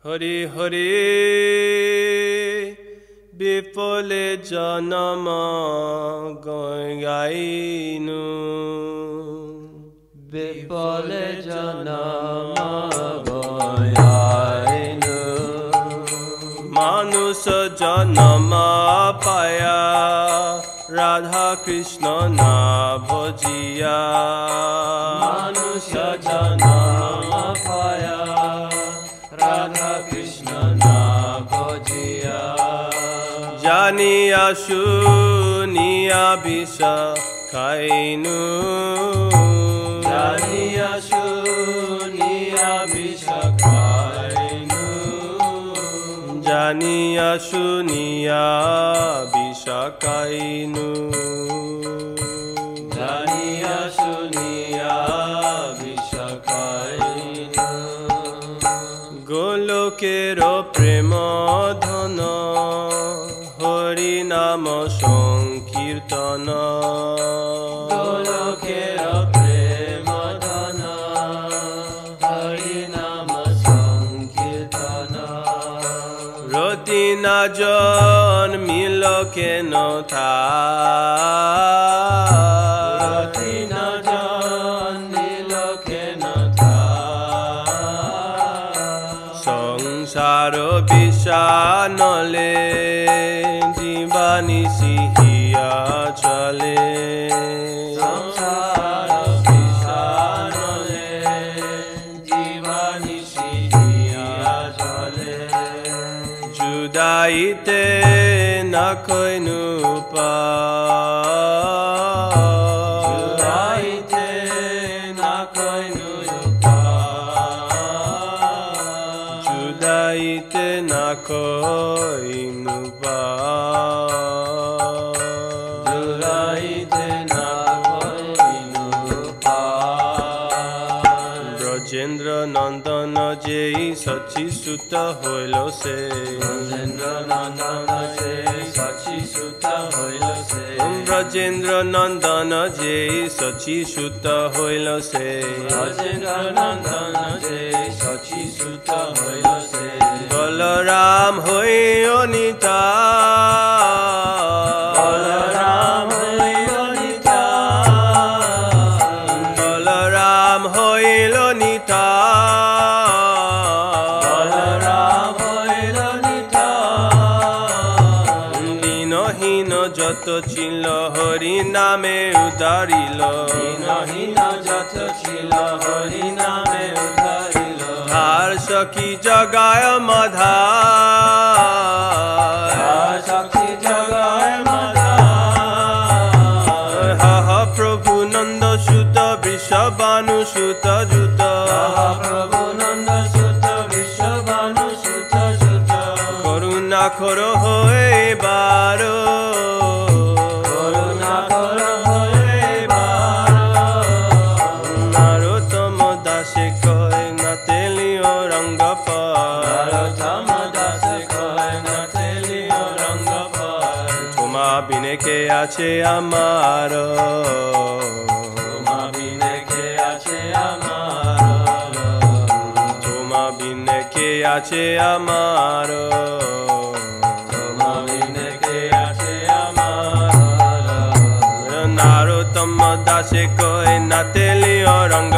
হরি হরি বিফলে জনম গাইনু বিফলে জনম গাইনু মানুষ জনম পায়া রাধা কৃষ্ণ না ভজিয়া মানুষ জনম পায়া রাধা কৃষ্ণ না ভজিয়া জানিয়া শুনিয়া বিষ খাইনু জানিয়া শুনিয়া বিষ খাইনু জানিয়া শুনিয়া বিষ খাইনু জানিয়া শুনিয়া বিষ খাইনু গোলকের প্রেম ধন হরি নাম সংকীর্তন গোলকের প্রেম ধন হরি নাম সংকীর্তন রতি না জন্মিল কেন থা রতি না জন্মিল কেন থা সংসার বিষানলে জীবানী সিহিয়া চলে সংসার বিষানলে জীবানী সিহিয়া চলে জুদাইতে না কইনু পা জুদাইতে না কইনু পা জুদাইতে না কইনু পা জুদাইতে না কইনু পা ব্রজেন্দ্র নন্দন যেই সচি সুত হইল সে ব্রজেন্দ্র নন্দন যে সচি সুত হইল সে ব্রজেন্দ্র নন্দন যেই সচি সুত হইল সে ব্রজেন্দ্র নন্দন যে সচি সুত হইল সে বলরাম হই অনিতা বলরাম হইল নিতা বলরাম হইল নিতা বলরাম হইল নিতা দীনহীন যত ছিল হরি নামে উদারিল দীনহীন যত ছিল হরি নামে উদ্ধারিল আর সখী জগায় মাধা সখী জগায় মাতা হা প্রভু নন্দ সুত বৃষভানু সুত যুত প্রভু নন্দ সুত বিশ্বভানু সুত সুত করুণা খর হয়ে বার করুণা কর হয়ে নারোত্তম দাসে কয় না তেলিও রঙ্গ নারোত্তম দাস কয় না তেলিও রঙ্গ পায় তোমা বিনে কে আছে আমার তোমা বিনে কে আছে আমার তোমা বিনে কে আছে আমার তোমা বিনে কে আছে আমার নারোত্তম দাসে কয় না তেলিও রঙ্গ